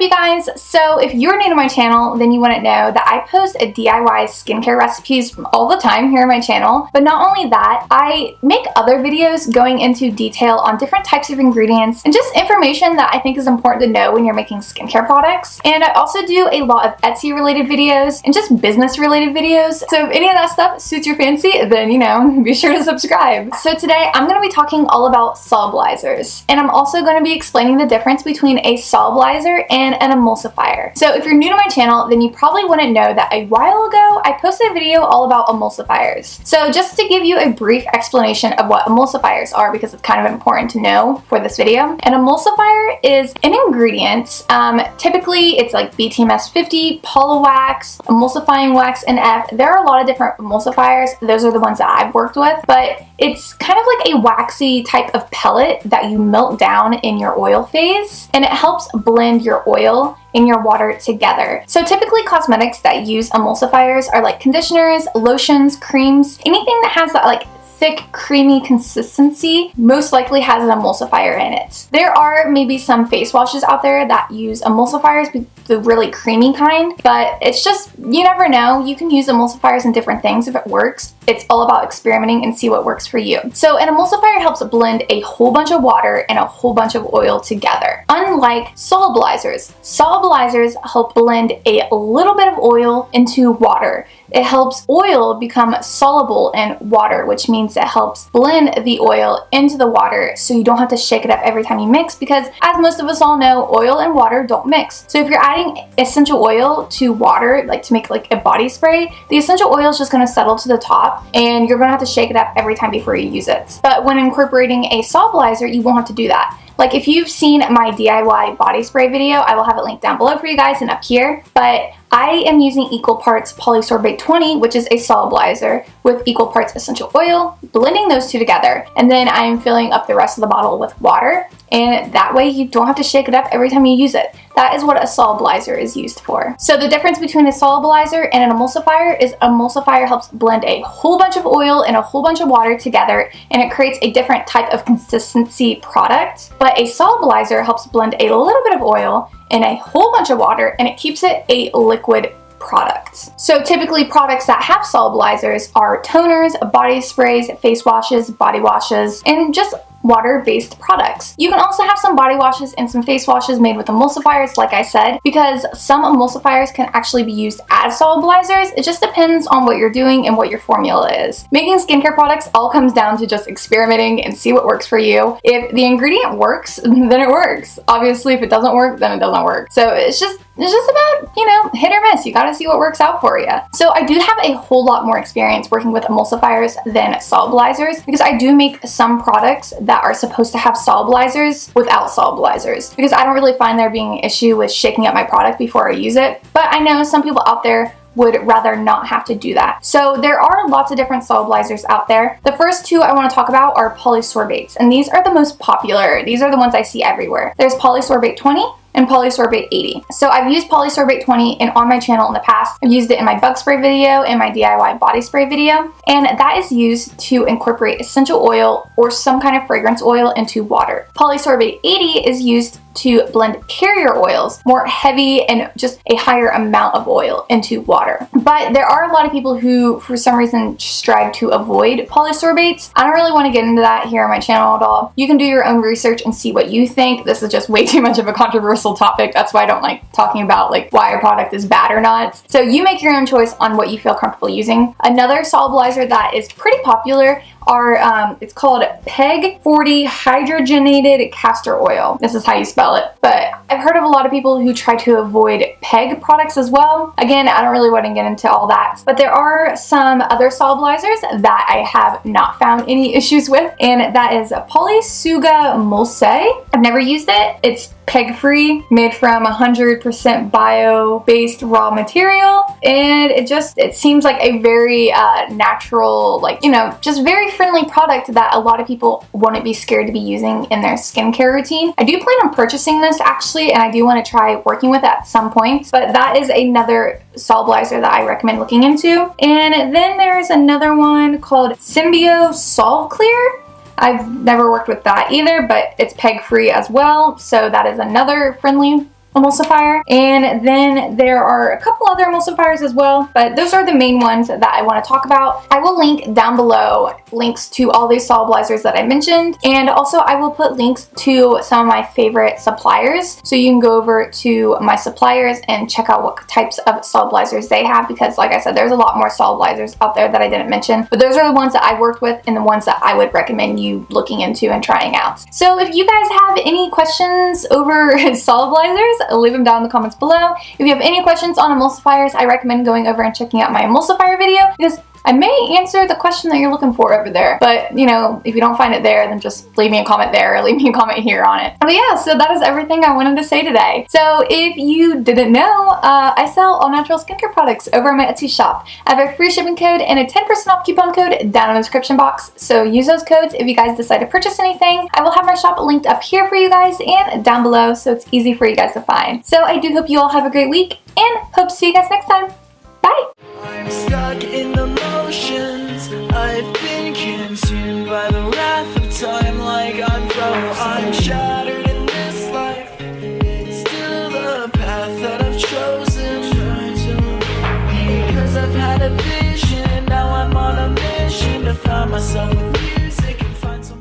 You guys, so if you're new to my channel, then you wouldn't know that I post DIY skincare recipes all the time here on my channel. But not only that, I make other videos going into detail on different types of ingredients and just information that I think is important to know when you're making skincare products. And I also do a lot of Etsy related videos and just business related videos. So if any of that stuff suits your fancy, then be sure to subscribe. So today I'm going to be talking all about solubilizers, and I'm also going to be explaining the difference between a solubilizer and an emulsifier. So if you're new to my channel, then you probably wouldn't know that a while ago I posted a video all about emulsifiers. So just to give you a brief explanation of what emulsifiers are, because it's kind of important to know for this video. An emulsifier is an ingredient. Typically it's like BTMS 50, Polo-Wax, emulsifying wax, and F. There are a lot of different emulsifiers. Those are the ones that I've worked with, but it's kind of like a waxy type of pellet that you melt down in your oil phase, and it helps blend your oil in your water together. So typically cosmetics that use emulsifiers are like conditioners, lotions, creams, anything that has that like thick, creamy consistency most likely has an emulsifier in it. There are maybe some face washes out there that use emulsifiers, the really creamy kind, but it's just, you never know. You can use emulsifiers in different things if it works. It's all about experimenting and see what works for you. So an emulsifier helps blend a whole bunch of water and a whole bunch of oil together. Unlike solubilizers, solubilizers help blend a little bit of oil into water. It helps oil become soluble in water, which means it helps blend the oil into the water so you don't have to shake it up every time you mix, because as most of us all know, oil and water don't mix. So if you're adding essential oil to water, like to make like a body spray, the essential oil is just going to settle to the top and you're going to have to shake it up every time before you use it. But when incorporating a solubilizer, you won't have to do that. Like if you've seen my DIY body spray video, I will have it linked down below for you guys and up here, but I am using equal parts polysorbate 20, which is a solubilizer, with equal parts essential oil, blending those two together, and then I'm filling up the rest of the bottle with water, and that way you don't have to shake it up every time you use it. That is what a solubilizer is used for. So the difference between a solubilizer and an emulsifier is emulsifier helps blend a whole bunch of oil and a whole bunch of water together, and it creates a different type of consistency product. But a solubilizer helps blend a little bit of oil and a whole bunch of water, and it keeps it a liquid product. So typically products that have solubilizers are toners, body sprays, face washes, body washes, and just water-based products. You can also have some body washes and some face washes made with emulsifiers, like I said, because some emulsifiers can actually be used as solubilizers. It just depends on what you're doing and what your formula is. Making skincare products all comes down to just experimenting and see what works for you. If the ingredient works, then it works. Obviously, if it doesn't work, then it doesn't work. So it's just about, hit or miss. You gotta see what works out for you. So I do have a whole lot more experience working with emulsifiers than solubilizers, because I do make some products that are supposed to have solubilizers without solubilizers, because I don't really find there being an issue with shaking up my product before I use it. But I know some people out there would rather not have to do that. So there are lots of different solubilizers out there. The first two I want to talk about are polysorbates, and these are the most popular. These are the ones I see everywhere. There's polysorbate 20 and polysorbate 80. So I've used polysorbate 20 on my channel in the past. I've used it in my bug spray video and my DIY body spray video, and that is used to incorporate essential oil or some kind of fragrance oil into water. Polysorbate 80 is used to blend carrier oils, more heavy and just a higher amount of oil, into water. But there are a lot of people who for some reason strive to avoid polysorbates. I don't really want to get into that here on my channel at all. You can do your own research and see what you think. This is just way too much of a controversial topic. That's why I don't like talking about like why a product is bad or not. So you make your own choice on what you feel comfortable using. Another solubilizer that is pretty popular are, it's called PEG 40 hydrogenated castor oil. This is how you spell it. But I've heard of a lot of people who try to avoid PEG products as well. Again, I don't really want to get into all that, but there are some other solubilizers that I have not found any issues with, and that is Polysuga Mulse. I've never used it. It's peg-free, made from 100% bio-based raw material, and it seems like a very natural, like, you know, just very friendly product that a lot of people wouldn't be scared to be using in their skincare routine. I do plan on purchasing this actually, and I do want to try working with it at some point, but that is another solubilizer that I recommend looking into. And then there's another one called Symbio Solve Clear. I've never worked with that either, but it's peg-free as well, so that is another friendly emulsifier. And then there are a couple other emulsifiers as well, but those are the main ones that I want to talk about. I will link down below links to all these solubilizers that I mentioned, and also I will put links to some of my favorite suppliers, so you can go over to my suppliers and check out what types of solubilizers they have, because like I said, there's a lot more solubilizers out there that I didn't mention, but those are the ones that I worked with and the ones that I would recommend you looking into and trying out. So if you guys have any questions over solubilizers, leave them down in the comments below. If you have any questions on emulsifiers, I recommend going over and checking out my emulsifier video, because I may answer the question that you're looking for over there, but you know, if you don't find it there, then just leave me a comment there or leave me a comment here on it. But yeah, so that is everything I wanted to say today. So if you didn't know, I sell all natural skincare products over on my Etsy shop. I have a free shipping code and a 10% off coupon code down in the description box, so use those codes if you guys decide to purchase anything. I will have my shop linked up here for you guys and down below, so it's easy for you guys to find. So I do hope you all have a great week, and hope to see you guys next time. Bye! I'm stuck in the motions. I've been consumed by the wrath of time, like I'm frozen. I'm shattered in this life. It's still the path that I've chosen. Because I've had a vision, now I'm on a mission to find myself with you.